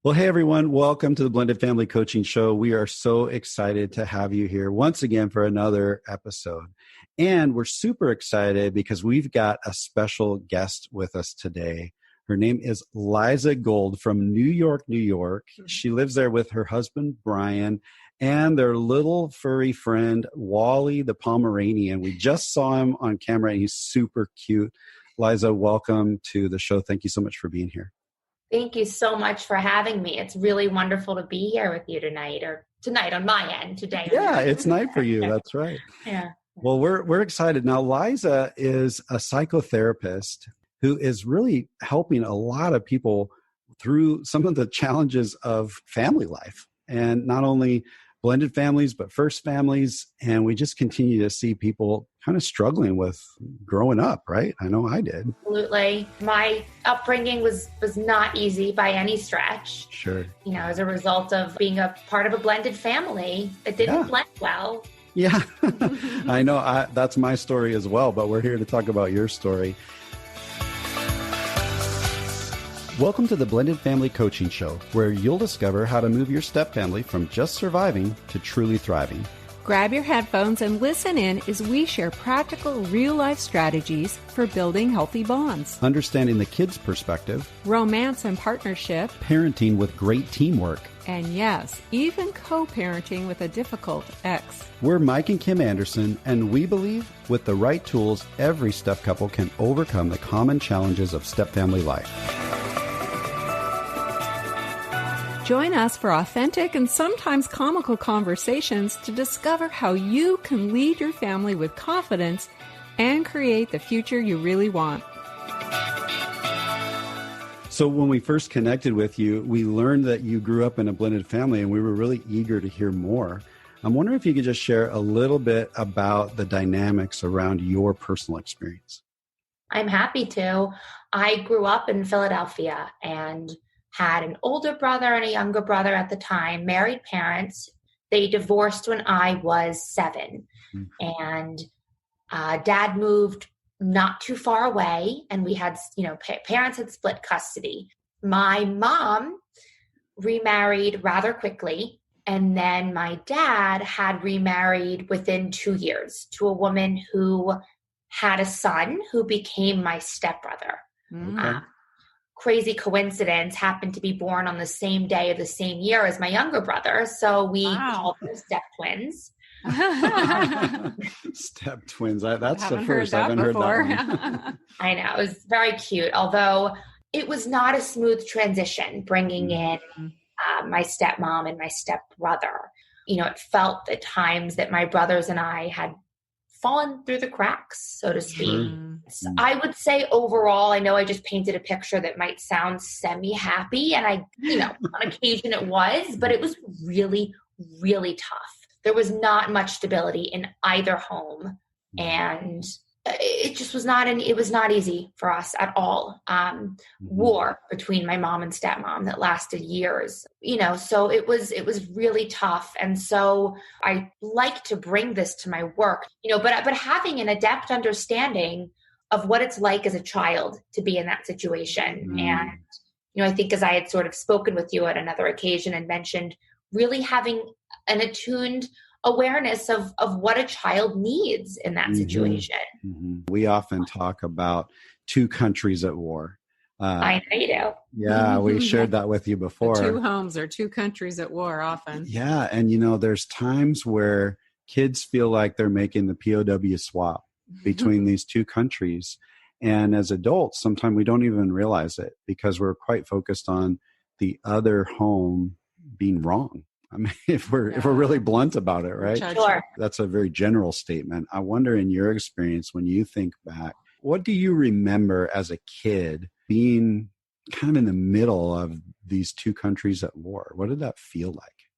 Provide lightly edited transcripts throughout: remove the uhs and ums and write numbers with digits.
Well, hey, everyone. Welcome to the Blended Family Coaching Show. We are so excited to have you here once again for another episode. And we're super excited because we've got a special guest with us today. Her name is Liza Gold from New York, New York. She lives there with her husband, Brian, and their little furry friend, Wally the Pomeranian. We just saw him on camera, and he's super cute. Liza, welcome to the show. Thank you so much for being here. Thank you so much for having me. It's really wonderful to be here with you tonight, or tonight on my end, today. Yeah, it's night for you. That's right. Yeah. Well, we're excited. Now, Liza is a psychotherapist who is really helping a lot of people through some of the challenges of family life, and not only blended families, but first families. And we just continue to see people kind of struggling with growing up, right? I know I did. Absolutely. My upbringing was not easy by any stretch. Sure. You know, as a result of being a part of a blended family that didn't blend well. Yeah, I know. That's my story as well, but we're here to talk about your story. Welcome to the Blended Family Coaching Show, where you'll discover how to move your step family from just surviving to truly thriving. Grab your headphones and listen in as we share practical, real-life strategies for building healthy bonds, Understanding the kids' perspective, romance and partnership, parenting with great teamwork, and yes, even co-parenting with a difficult ex. We're Mike and Kim Anderson, and we believe with the right tools, every step couple can overcome the common challenges of step family life. Join us for authentic and sometimes comical conversations to discover how you can lead your family with confidence and create the future you really want. So when we first connected with you, we learned that you grew up in a blended family, and we were really eager to hear more. I'm wondering if you could just share a little bit about the dynamics around your personal experience. I'm happy to. I grew up in Philadelphia and had an older brother and a younger brother at the time, married parents. They divorced when I was 7. And dad moved not too far away, and we had, parents had split custody. My mom remarried rather quickly, and then my dad had remarried within 2 years to a woman who had a son who became my stepbrother. Okay. Crazy coincidence, happened to be born on the same day of the same year as my younger brother. So we called them step twins. Step twins. That's the first. I haven't heard that one. I know. It was very cute, although it was not a smooth transition bringing in my stepmom and my stepbrother. You know, it felt at times that my brothers and I had fallen through the cracks, so to speak. Sure. I would say overall, I know I just painted a picture that might sound semi-happy, and on occasion it was, but it was really, really tough. There was not much stability in either home, and it just was not easy for us at all. War between my mom and stepmom that lasted years, so it was really tough. And so I like to bring this to my work, but having an adept understanding of what it's like as a child to be in that situation. And, I think as I had sort of spoken with you at another occasion and mentioned really having an attuned awareness of what a child needs in that situation. We often talk about two countries at war. I know you do. Yeah, we shared that with you before. Two homes or two countries at war often. Yeah, and there's times where kids feel like they're making the POW swap between these two countries. And as adults, sometimes we don't even realize it because we're quite focused on the other home being wrong. I mean, if we're really blunt about it, right? Sure. That's a very general statement. I wonder, in your experience, when you think back, what do you remember as a kid being kind of in the middle of these two countries at war? What did that feel like?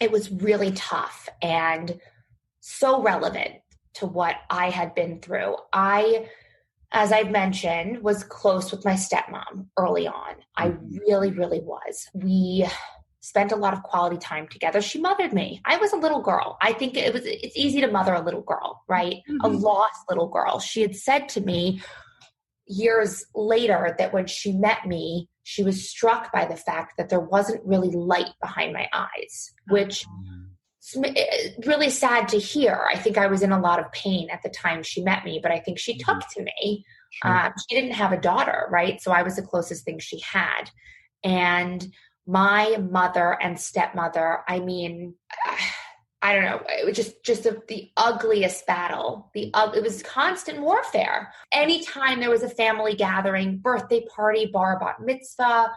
It was really tough and so relevant to what I had been through. I, as I've mentioned, was close with my stepmom early on. I really, really was. We spent a lot of quality time together. She mothered me. I was a little girl. I think it's easy to mother a little girl, right? A lost little girl. She had said to me years later that when she met me, she was struck by the fact that there wasn't really light behind my eyes, which really sad to hear. I think I was in a lot of pain at the time she met me, but I think she took to me. Sure. She didn't have a daughter, right? So I was the closest thing she had. And my mother and stepmother, I mean, I don't know. It was just the ugliest battle. It was constant warfare. Anytime there was a family gathering, birthday party, bar bat mitzvah,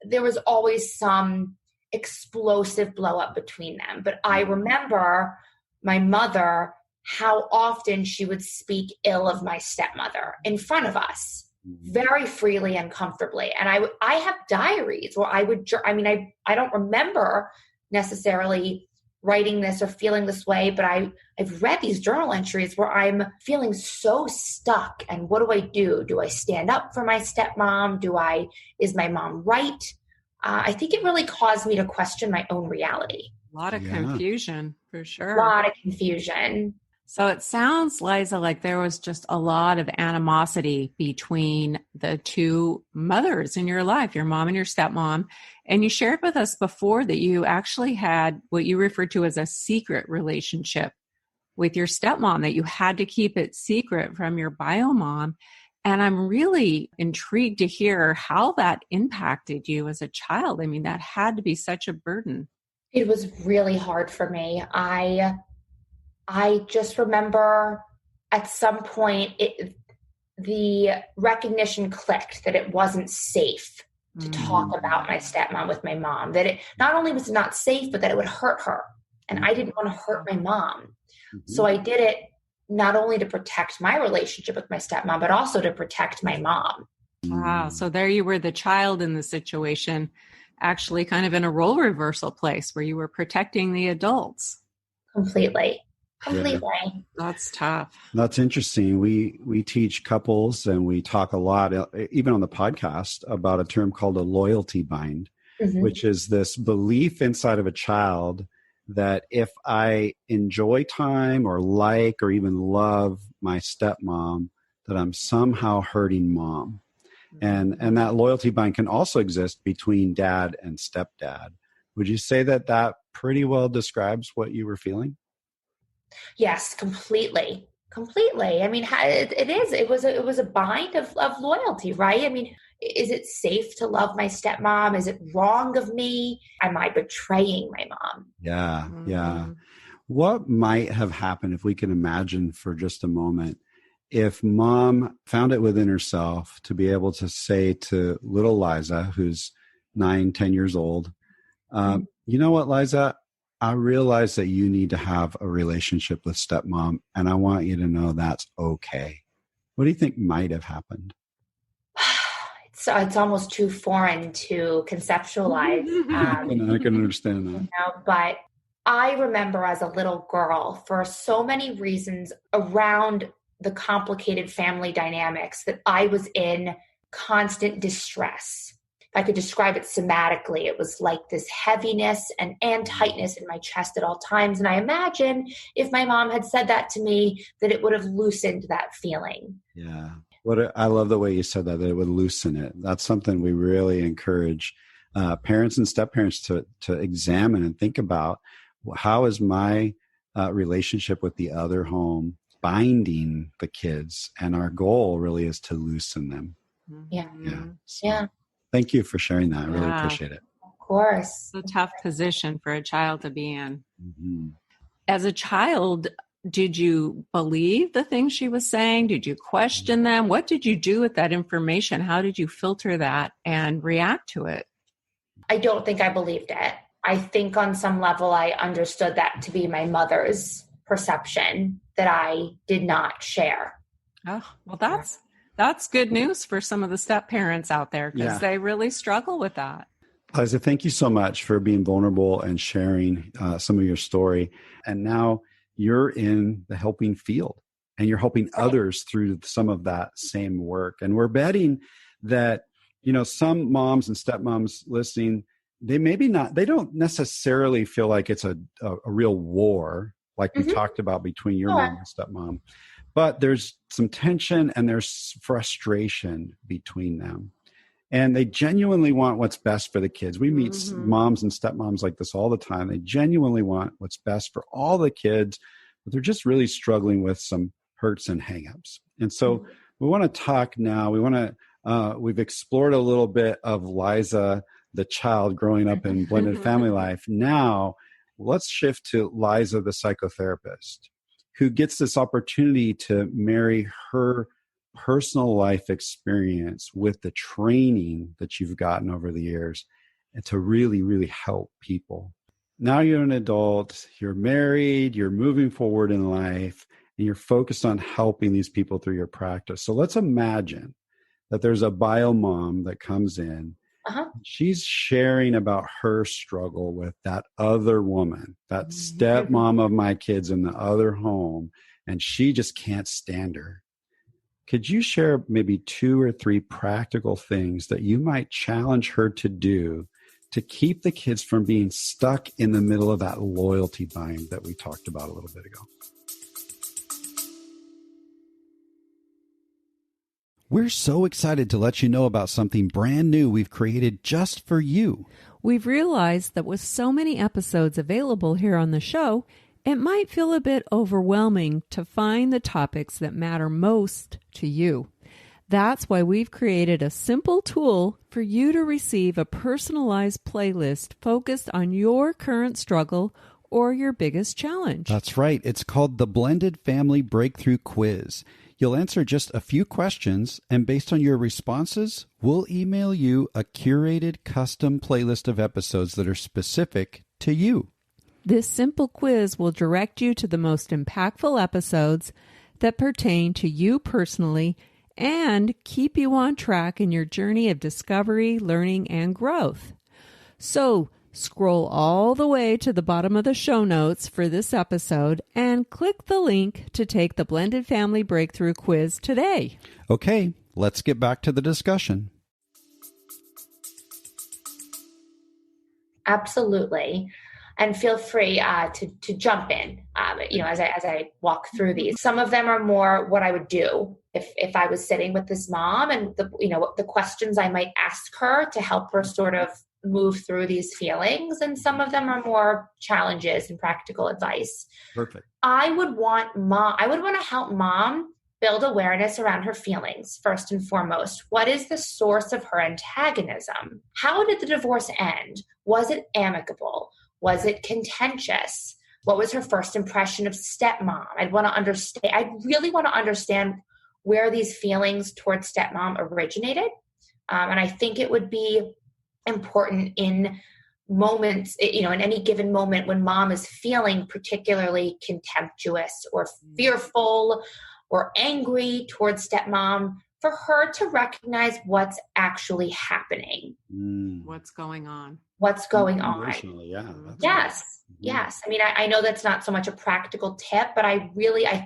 there was always some explosive blow up between them. But I remember my mother, how often she would speak ill of my stepmother in front of us, very freely and comfortably. And I have diaries where I don't remember necessarily writing this or feeling this way, but I've read these journal entries where I'm feeling so stuck. And what do? Do I stand up for my stepmom? Is my mom right? I think it really caused me to question my own reality. A lot of confusion, for sure. A lot of confusion. So it sounds, Liza, like there was just a lot of animosity between the two mothers in your life, your mom and your stepmom. And you shared with us before that you actually had what you referred to as a secret relationship with your stepmom, that you had to keep it secret from your bio mom. And I'm really intrigued to hear how that impacted you as a child. I mean, that had to be such a burden. It was really hard for me. I just remember at some point the recognition clicked that it wasn't safe to talk about my stepmom with my mom, that it not only was not safe, but that it would hurt her. And I didn't want to hurt my mom. So I did it not only to protect my relationship with my stepmom, but also to protect my mom. Wow. So there you were, the child in the situation, actually kind of in a role reversal place where you were protecting the adults. Completely. Yeah. That's tough. That's interesting. We teach couples and we talk a lot, even on the podcast, about a term called a loyalty bind, which is this belief inside of a child that if I enjoy time or like or even love my stepmom, that I'm somehow hurting mom. And that loyalty bind can also exist between dad and stepdad. Would you say that pretty well describes what you were feeling? Yes, completely. I mean, it was a bind of loyalty, right? I mean, is it safe to love my stepmom? Is it wrong of me? Am I betraying my mom? Yeah. What might have happened, if we can imagine for just a moment, if mom found it within herself to be able to say to little Liza, who's 9-10 years old, you know what, Liza? I realize that you need to have a relationship with stepmom, and I want you to know that's okay. What do you think might have happened? It's almost too foreign to conceptualize. I can understand that. But I remember as a little girl, for so many reasons around the complicated family dynamics, that I was in constant distress. If I could describe it somatically, it was like this heaviness and tightness in my chest at all times. And I imagine if my mom had said that to me, that it would have loosened that feeling. Yeah. I love the way you said that it would loosen it. That's something we really encourage parents and step-parents to examine and think about. How is my relationship with the other home binding the kids? And our goal really is to loosen them. Yeah. So, thank you for sharing that. I really appreciate it. Of course. It's a tough position for a child to be in. As a child, did you believe the things she was saying? Did you question them? What did you do with that information? How did you filter that and react to it? I don't think I believed it. I think on some level I understood that to be my mother's perception that I did not share. Oh, well, that's good news for some of the step parents out there, because they really struggle with that. Liza, thank you so much for being vulnerable and sharing some of your story. And now you're in the helping field and you're helping others through some of that same work. And we're betting that, some moms and stepmoms listening, they don't necessarily feel like it's a real war, like we talked about between your mom and stepmom, but there's some tension and there's frustration between them. And they genuinely want what's best for the kids. We meet moms and stepmoms like this all the time. They genuinely want what's best for all the kids, but they're just really struggling with some hurts and hangups. And so we want to talk now. We've explored a little bit of Liza, the child growing up in blended family life. Now let's shift to Liza, the psychotherapist, who gets this opportunity to marry her personal life experience with the training that you've gotten over the years and to really, really help people. Now you're an adult, you're married, you're moving forward in life, and you're focused on helping these people through your practice. So let's imagine that there's a bio mom that comes in. She's sharing about her struggle with that other woman, that stepmom of my kids in the other home, and she just can't stand her. Could you share maybe 2 or 3 practical things that you might challenge her to do to keep the kids from being stuck in the middle of that loyalty bind that we talked about a little bit ago? We're so excited to let you know about something brand new we've created just for you. We've realized that with so many episodes available here on the show, it might feel a bit overwhelming to find the topics that matter most to you. That's why we've created a simple tool for you to receive a personalized playlist focused on your current struggle or your biggest challenge. That's right. It's called the Blended Family Breakthrough Quiz. You'll answer just a few questions, and based on your responses, we'll email you a curated custom playlist of episodes that are specific to you. This simple quiz will direct you to the most impactful episodes that pertain to you personally and keep you on track in your journey of discovery, learning, and growth. So, scroll all the way to the bottom of the show notes for this episode and click the link to take the Blended Family Breakthrough Quiz today. Okay, let's get back to the discussion. Absolutely. And feel free to jump in, as I walk through these. Some of them are more what I would do if I was sitting with this mom, and the questions I might ask her to help her sort of move through these feelings. And some of them are more challenges and practical advice. Perfect. I would want to help mom build awareness around her feelings, first and foremost. What is the source of her antagonism? How did the divorce end? Was it amicable? Was it contentious? What was her first impression of stepmom? I really want to understand where these feelings towards stepmom originated. And I think it would be important in moments, in any given moment when mom is feeling particularly contemptuous or fearful or angry towards stepmom, for her to recognize what's actually happening. What's going on? What's going on? Emotionally, yeah. Yes. Yes. I mean, I know that's not so much a practical tip, but I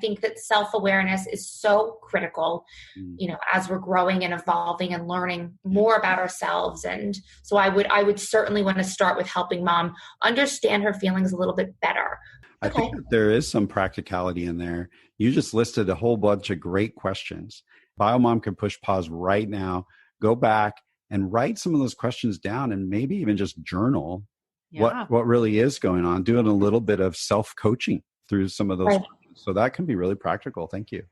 think that self-awareness is so critical, as we're growing and evolving and learning more about ourselves. And so I would certainly want to start with helping mom understand her feelings a little bit better. I think that there is some practicality in there. You just listed a whole bunch of great questions. BioMom can push pause right now, go back and write some of those questions down, and maybe even just journal what really is going on, doing a little bit of self-coaching through some of those questions. So that can be really practical. Thank you.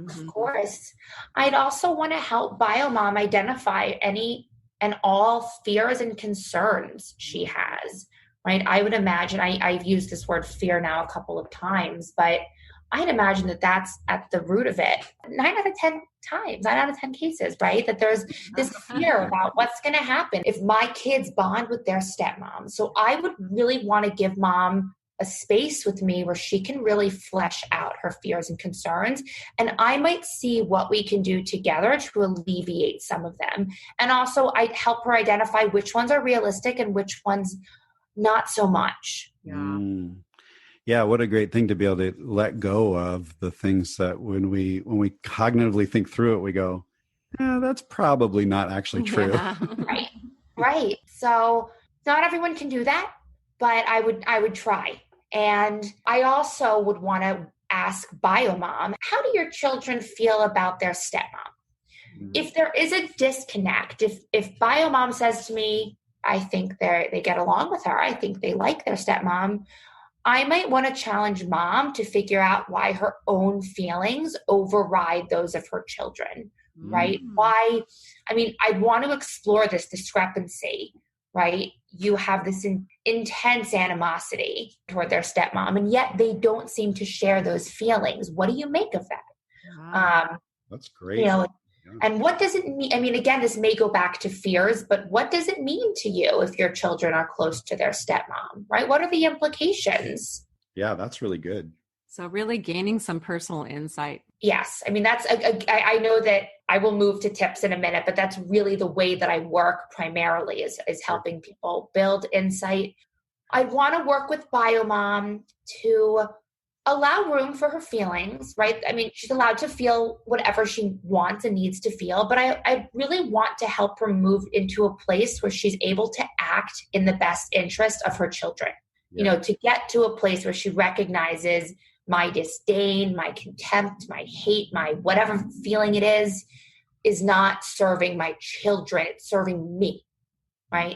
Of course. I'd also want to help BioMom identify any and all fears and concerns she has, right? I would imagine, I've used this word fear now a couple of times, but I'd imagine that that's at the root of it. 9 out of 10 cases, right? That there's this fear about what's going to happen if my kids bond with their stepmom. So I would really want to give mom a space with me where she can really flesh out her fears and concerns. And I might see what we can do together to alleviate some of them. And also I'd help her identify which ones are realistic and which ones not so much. Yeah, what a great thing to be able to let go of the things that when we cognitively think through it, we go, yeah, that's probably not actually true. Yeah. Right. So not everyone can do that, but I would try. And I also would want to ask BioMom, how do your children feel about their stepmom? if there is a disconnect, if bio mom says to me, I think they get along with her, I think they like their stepmom, I might want to challenge mom to figure out why her own feelings override those of her children, right? Why, I mean, I'd want to explore this discrepancy, right? You have this intense animosity toward their stepmom, and yet they don't seem to share those feelings. What do you make of that? Wow. That's great. You know, and what does it mean? I mean, again, this may go back to fears, but what does it mean to you if your children are close to their stepmom, right? What are the implications? Yeah, that's really good. So really gaining some personal insight. Yes. I mean, I know that I will move to tips in a minute, but that's really the way that I work primarily is helping people build insight. I want to work with BioMom to allow room for her feelings, right? I mean, she's allowed to feel whatever she wants and needs to feel, but I really want to help her move into a place where she's able to act in the best interest of her children. You know, to get to a place where she recognizes my disdain, my contempt, my hate, my whatever feeling it is not serving my children, it's serving me, right?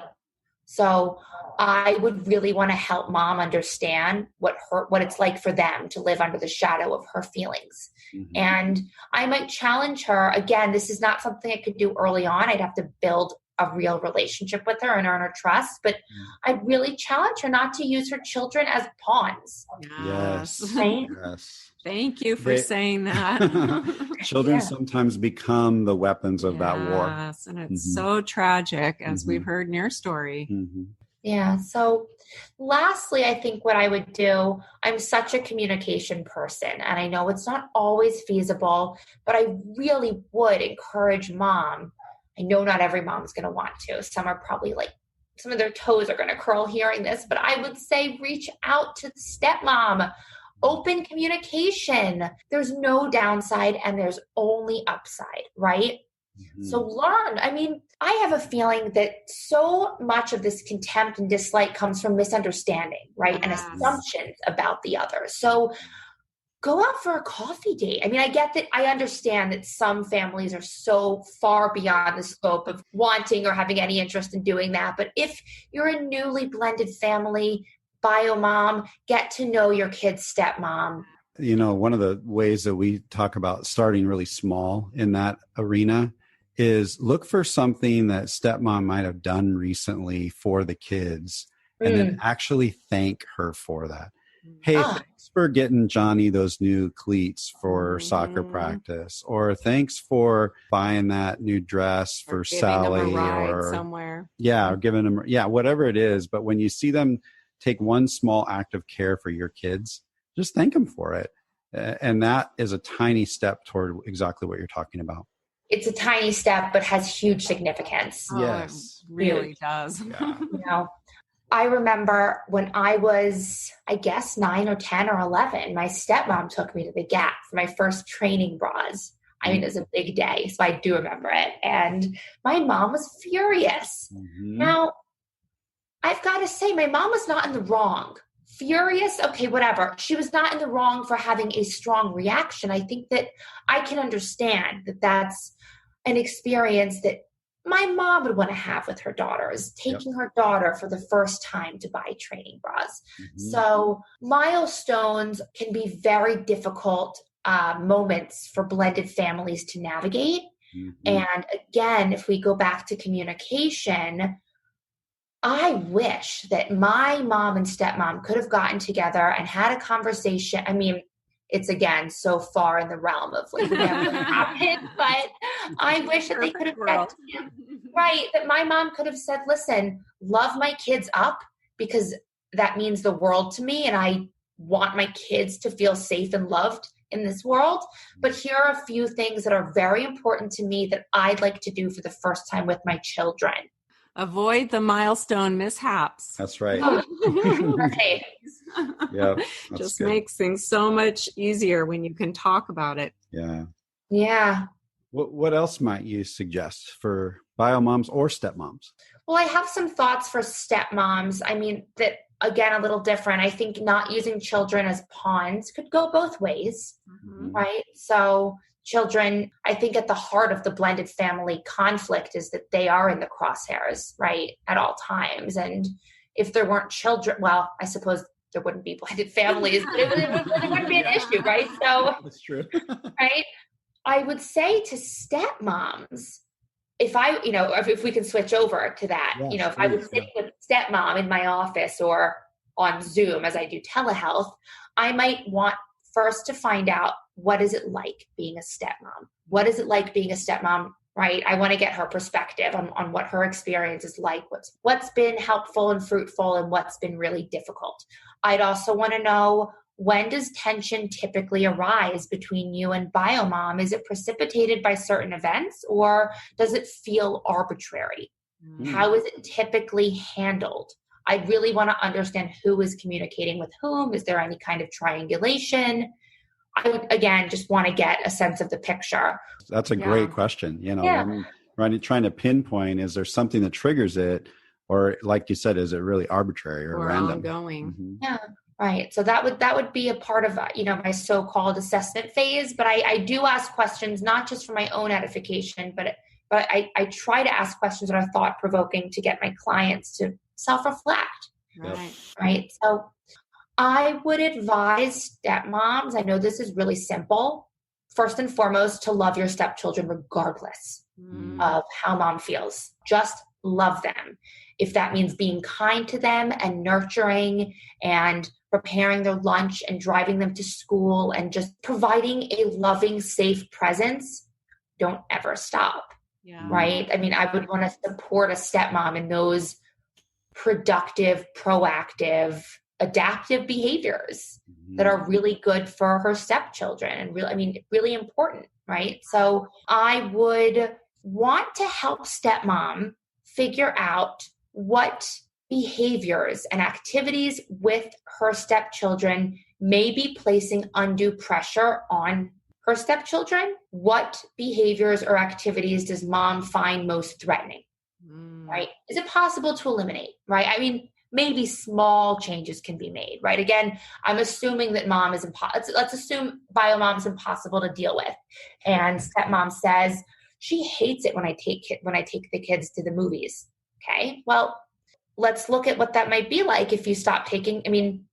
So I would really want to help mom understand what it's like for them to live under the shadow of her feelings. And I might challenge her. Again, this is not something I could do early on. I'd have to build a real relationship with her and earn her trust. But I'd really challenge her not to use her children as pawns. Yes. Right? Yes. Thank you for saying that. Children sometimes become the weapons of that war. Yes, and it's so tragic, as we've heard in your story. Yeah. So lastly, I think what I would do, I'm such a communication person, and I know it's not always feasible, but I really would encourage mom. I know not every mom's going to want to. Some are probably like, some of their toes are going to curl hearing this, but I would say reach out to the stepmom. Open communication. There's no downside and there's only upside, right? So learn. I mean, I have a feeling that so much of this contempt and dislike comes from misunderstanding, right? And assumptions about the other. So go out for a coffee date. I mean, I get that. I understand that some families are so far beyond the scope of wanting or having any interest in doing that. But if you're a newly blended family, BioMom, get to know your kid's stepmom. You know, one of the ways that we talk about starting really small in that arena is look for something that stepmom might have done recently for the kids and then actually thank her for that. Hey, thanks for getting Johnny those new cleats for soccer practice, or thanks for buying that new dress for Sally, or somewhere. Or giving them, whatever it is. But when you see them take one small act of care for your kids, just thank them for it. And that is a tiny step toward exactly what you're talking about. It's a tiny step, but has huge significance. Yes. It really does. Yeah. You know, I remember when I was, I guess, 9 or 10 or 11, my stepmom took me to the Gap for my first training bras. I mean, it was a big day, so I do remember it. And my mom was furious. Now, I've got to say, my mom was not in the wrong. Furious, okay, whatever. She was not in the wrong for having a strong reaction. I think that I can understand that that's an experience that my mom would want to have with her daughters, taking her daughter for the first time to buy training bras. So milestones can be very difficult moments for blended families to navigate. And again, if we go back to communication, I wish that my mom and stepmom could have gotten together and had a conversation. I mean, it's again so far in the realm of like never happened, but I wish that they could have that my mom could have said, listen, love my kids up because that means the world to me and I want my kids to feel safe and loved in this world. But here are a few things that are very important to me that I'd like to do for the first time with my children. Avoid the milestone mishaps. That's right. Okay. Just good. Makes things so much easier when you can talk about it. Yeah. What else might you suggest for biomoms or stepmoms? Well, I have some thoughts for stepmoms. I mean, that again, a little different. I think not using children as pawns could go both ways, right? So children, I think at the heart of the blended family conflict is that they are in the crosshairs, right, at all times. And if there weren't children, well, I suppose there wouldn't be blended families, but it wouldn't be an issue, right? So that's true. right. I would say to stepmoms, if we can switch over to that, Yes, if I would sit with stepmom in my office or on Zoom as I do telehealth, I might want first to find out, what is it like being a stepmom? What is it like being a stepmom, right? I want to get her perspective on what her experience is like, what's been helpful and fruitful and what's been really difficult. I'd also want to know, when does tension typically arise between you and biomom? Is it precipitated by certain events, or does it feel arbitrary? How is it typically handled? I really want to understand who is communicating with whom. Is there any kind of triangulation? I would, again, just want to get a sense of the picture. That's a great question. Trying to pinpoint, is there something that triggers it? Or like you said, is it really arbitrary or random? Ongoing. Mm-hmm. Yeah. Right. So that would be a part of, my so-called assessment phase. But I do ask questions, not just for my own edification, but I try to ask questions that are thought-provoking to get my clients to self-reflect. Right. So I would advise stepmoms, I know this is really simple, first and foremost, to love your stepchildren regardless of how mom feels. Just love them. If that means being kind to them and nurturing and preparing their lunch and driving them to school and just providing a loving, safe presence, don't ever stop. Yeah. Right? I mean, I would want to support a stepmom in those productive, proactive, adaptive behaviors that are really good for her stepchildren and really important, right? So I would want to help stepmom figure out what behaviors and activities with her stepchildren may be placing undue pressure on her stepchildren. What behaviors or activities does mom find most threatening, right? Is it possible to eliminate, right? I mean, maybe small changes can be made, right? Again, I'm assuming that mom is let's assume biomom is impossible to deal with. And stepmom says, she hates it when I take the kids to the movies. Okay, well, let's look at what that might be like if you stop taking. I mean,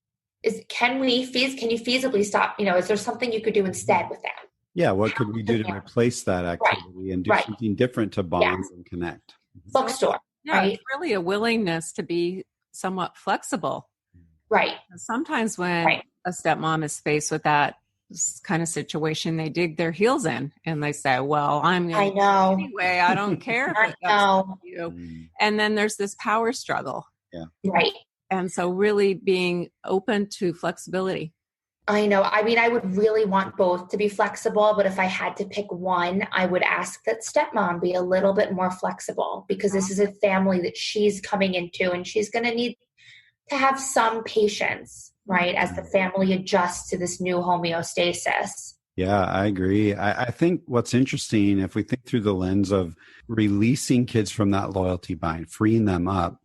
can you feasibly stop? Is there something you could do instead with them? Yeah, what could we do to replace that activity and do something different to bond and connect? Bookstore, right? It's really a willingness to be somewhat flexible. Right. Sometimes when a stepmom is faced with that kind of situation, they dig their heels in and they say, well, I'm going to anyway. I don't care if it's you. And then there's this power struggle. Yeah. Right. And so really being open to flexibility. I know. I mean, I would really want both to be flexible, but if I had to pick one, I would ask that stepmom be a little bit more flexible, because this is a family that she's coming into and she's going to need to have some patience, right, as the family adjusts to this new homeostasis. Yeah, I agree. I think what's interesting, if we think through the lens of releasing kids from that loyalty bind, freeing them up,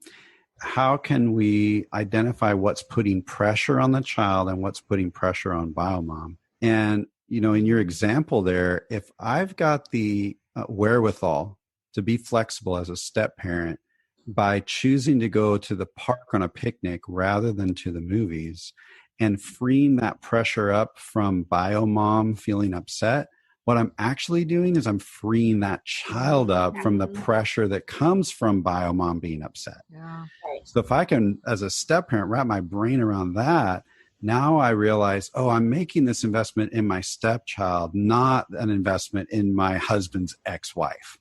how can we identify what's putting pressure on the child and what's putting pressure on biomom? And, in your example there, if I've got the wherewithal to be flexible as a step parent by choosing to go to the park on a picnic rather than to the movies and freeing that pressure up from biomom feeling upset, what I'm actually doing is I'm freeing that child up from the pressure that comes from biomom being upset. Yeah. So if I can, as a step parent, wrap my brain around that, now I realize, I'm making this investment in my stepchild, not an investment in my husband's ex-wife,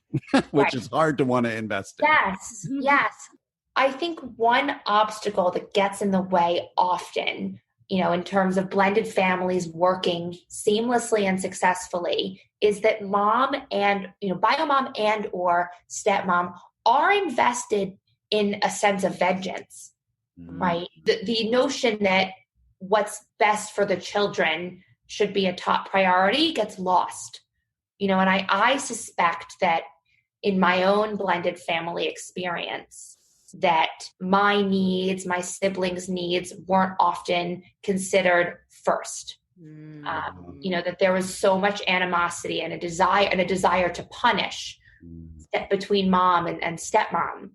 which is hard to want to invest in. Yes. I think one obstacle that gets in the way often, in terms of blended families working seamlessly and successfully, is that mom and, biomom and or stepmom are invested in a sense of vengeance, right? The notion that what's best for the children should be a top priority gets lost, and I suspect that in my own blended family experience, that my needs, my siblings' needs weren't often considered first, That there was so much animosity and a desire to punish between mom and stepmom,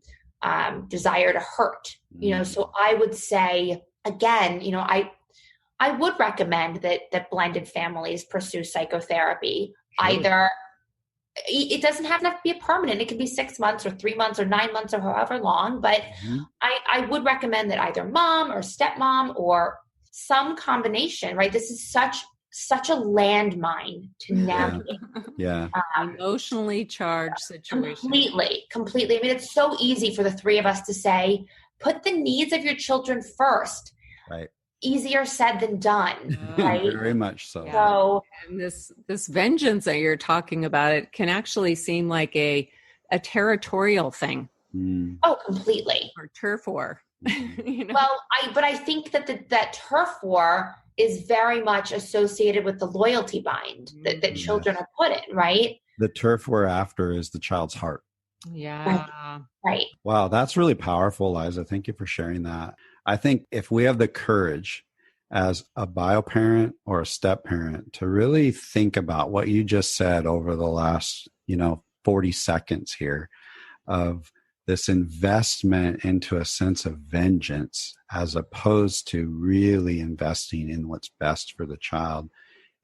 desire to hurt, so I would say, again, I would recommend that blended families pursue psychotherapy. Sure. Either it doesn't have to be a permanent. It can be 6 months or 3 months or 9 months or however long. But I would recommend that either mom or stepmom or some combination, right? This is such a landmine to navigate. Yeah. Emotionally charged situation. Completely. I mean, it's so easy for the three of us to say, put the needs of your children first. Right. Easier said than done, right? Very much so. So, and this vengeance that you're talking about, it can actually seem like a territorial thing. Oh, completely. Or turf war. Well, I think that turf war is very much associated with the loyalty bind that children are put in, right? The turf we're after is the child's heart. Yeah. Right. Wow, that's really powerful, Liza. Thank you for sharing that. I think if we have the courage as a bio parent or a step parent to really think about what you just said over the last, 40 seconds here of this investment into a sense of vengeance as opposed to really investing in what's best for the child.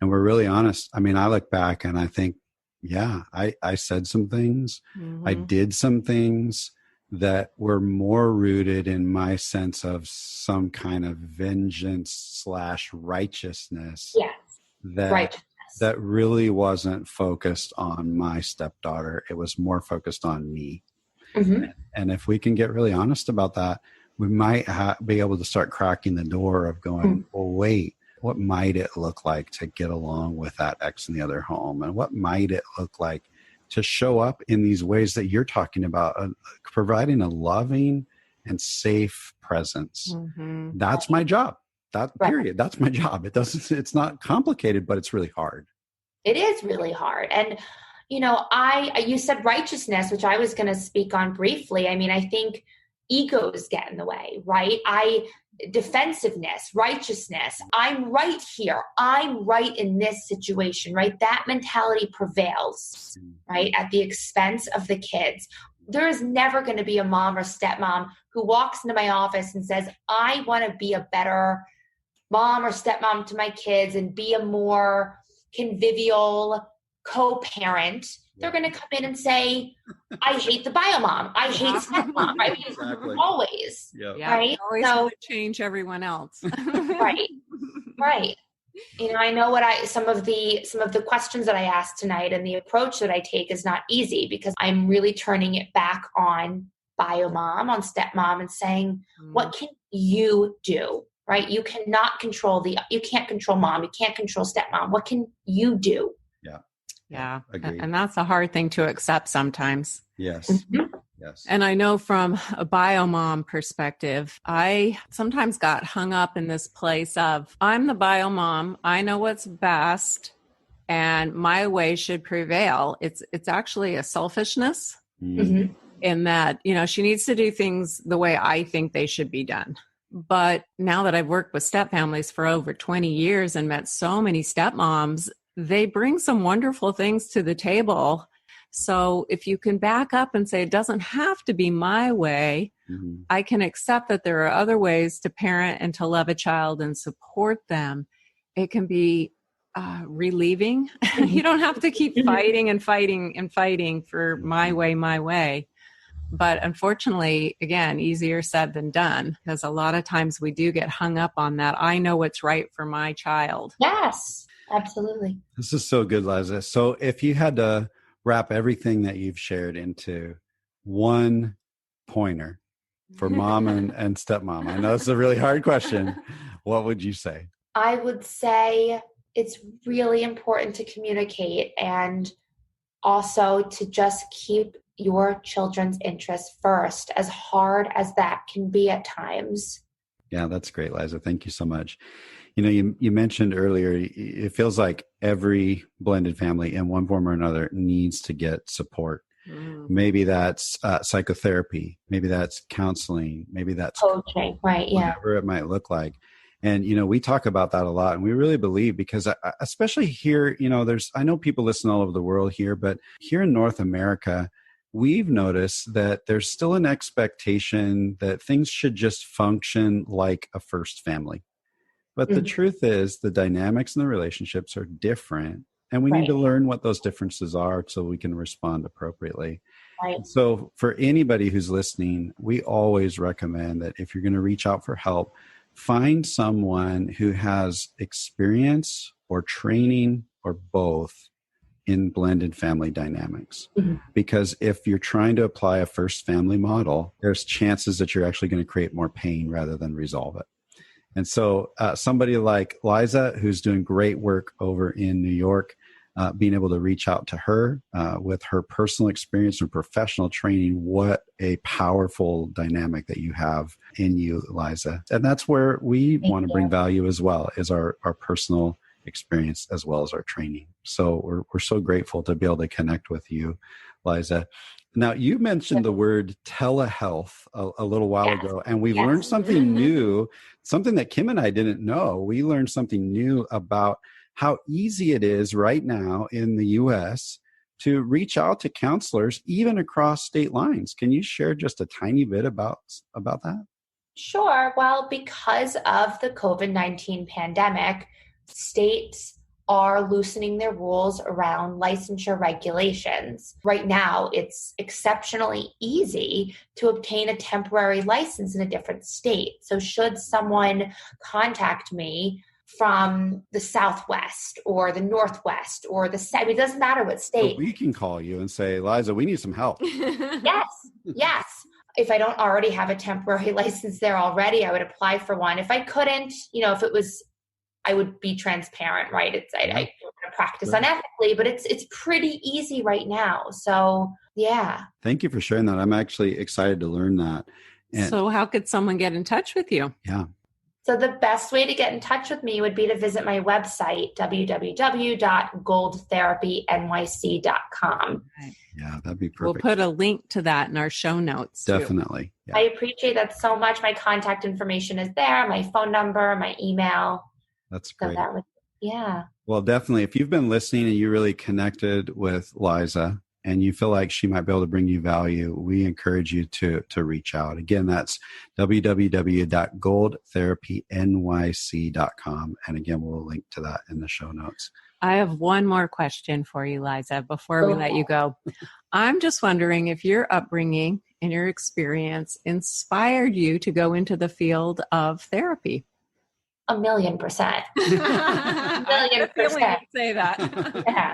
And we're really honest. I mean, I look back and I think, yeah, I said some things. I did some things that were more rooted in my sense of some kind of vengeance / righteousness. Yes. That really wasn't focused on my stepdaughter. It was more focused on me. And if we can get really honest about that, we might be able to start cracking the door of going, well, wait, what might it look like to get along with that ex in the other home? And what might it look like to show up in these ways that you're talking about, providing a loving and safe presence. That's my job. Period. That's my job. It's not complicated, but it's really hard. It is really hard. And, you said righteousness, which I was going to speak on briefly. I mean, I think egos get in the way, right? Defensiveness, righteousness. I'm right here. I'm right in this situation, right? That mentality prevails, right? At the expense of the kids. There is never going to be a mom or stepmom who walks into my office and says, I want to be a better mom or stepmom to my kids and be a more convivial co-parent. They're going to come in and say, I hate the bio mom. I hate stepmom. I mean, exactly. Always. Yeah. Right. Always want to change everyone else. Right. I know some of the questions that I asked tonight and the approach that I take is not easy because I'm really turning it back on bio mom, on stepmom, and saying, what can you do? Right? You cannot control you can't control mom. You can't control stepmom. What can you do? Yeah. Agreed. And that's a hard thing to accept sometimes. Yes. Yes. And I know from a bio mom perspective, I sometimes got hung up in this place of, I'm the bio mom. I know what's best and my way should prevail. It's actually a selfishness in that, she needs to do things the way I think they should be done. But now that I've worked with step families for over 20 years and met so many stepmoms, they bring some wonderful things to the table. So if you can back up and say, it doesn't have to be my way, I can accept that there are other ways to parent and to love a child and support them. It can be relieving. You don't have to keep fighting and fighting and fighting for my way. But unfortunately, again, easier said than done, because a lot of times we do get hung up on that. I know what's right for my child. Yes, absolutely. This is so good, Liza. So if you had to wrap everything that you've shared into one pointer for mom and stepmom, I know it's a really hard question. What would you say? I would say it's really important to communicate and also to just keep your children's interests first, as hard as that can be at times. Yeah, that's great, Liza. Thank you so much. You mentioned earlier, it feels like every blended family in one form or another needs to get support. Maybe that's psychotherapy. Maybe that's counseling. Maybe that's coaching, right? Yeah. Whatever it might look like. And, we talk about that a lot, and we really believe, because especially here, I know people listen all over the world here, but here in North America, we've noticed that there's still an expectation that things should just function like a first family. But the truth is, the dynamics and the relationships are different, and we need to learn what those differences are so we can respond appropriately. Right. So for anybody who's listening, we always recommend that if you're going to reach out for help, find someone who has experience or training or both in blended family dynamics. Because if you're trying to apply a first family model, there's chances that you're actually going to create more pain rather than resolve it. And so somebody like Liza, who's doing great work over in New York, being able to reach out to her with her personal experience and professional training, what a powerful dynamic that you have in you, Liza. And that's where we want to bring value as well, is our personal experience as well as our training. So we're so grateful to be able to connect with you, Liza. Now, you mentioned the word telehealth a little while ago, and we've learned something new, something that Kim and I didn't know. We learned something new about how easy it is right now in the U.S. to reach out to counselors, even across state lines. Can you share just a tiny bit about that? Sure. Well, because of the COVID-19 pandemic, states are loosening their rules around licensure regulations. Right now, it's exceptionally easy to obtain a temporary license in a different state. So should someone contact me from the Southwest or the Northwest or it doesn't matter what state. So we can call you and say, Liza, we need some help. Yes. If I don't already have a temporary license there already, I would apply for one. If I couldn't, if it was, I would be transparent, right? I don't want to practice unethically, but it's pretty easy right now. So, yeah. Thank you for sharing that. I'm actually excited to learn that. And so how could someone get in touch with you? Yeah. So the best way to get in touch with me would be to visit my website, www.goldtherapynyc.com. Yeah, that'd be perfect. We'll put a link to that in our show notes. Definitely. Yeah. I appreciate that so much. My contact information is there, my phone number, my email. That's great. So Well, definitely. If you've been listening and you really connected with Liza and you feel like she might be able to bring you value, we encourage you to reach out. Again, that's www.goldtherapynyc.com. And again, we'll link to that in the show notes. I have one more question for you, Liza, before we let you go. I'm just wondering if your upbringing and your experience inspired you to go into the field of therapy. 1,000,000%. 1,000,000%. Say that. Yeah,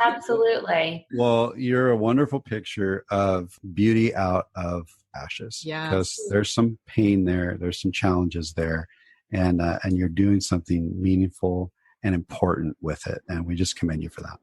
absolutely. Well, you're a wonderful picture of beauty out of ashes. Yeah. Because there's some pain there, there's some challenges there, and you're doing something meaningful and important with it. And we just commend you for that.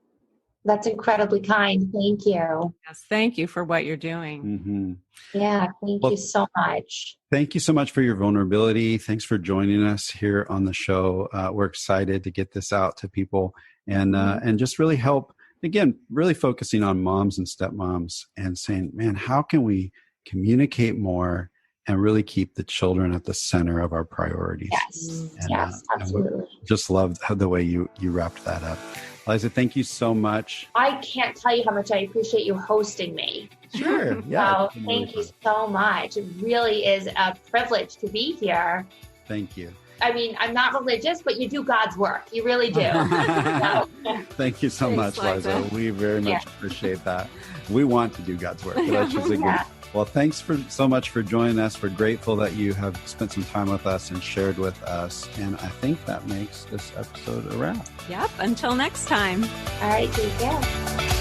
That's incredibly kind. Thank you. Yes, thank you for what you're doing. Mm-hmm. Yeah, thank you so much. Thank you so much for your vulnerability. Thanks for joining us here on the show. We're excited to get this out to people and just really help, again, really focusing on moms and stepmoms and saying, man, how can we communicate more and really keep the children at the center of our priorities? Yes, absolutely. Just love the way you wrapped that up. Liza, thank you so much. I can't tell you how much I appreciate you hosting me. Sure. Yeah. So thank you so much. It really is a privilege to be here. Thank you. I mean, I'm not religious, but you do God's work. You really do. Thank you so much, Liza. We very much appreciate that. We want to do God's work. That's just a good. Well, thanks so much for joining us. We're grateful that you have spent some time with us and shared with us. And I think that makes this episode a wrap. Yep. Until next time. All right. Take care.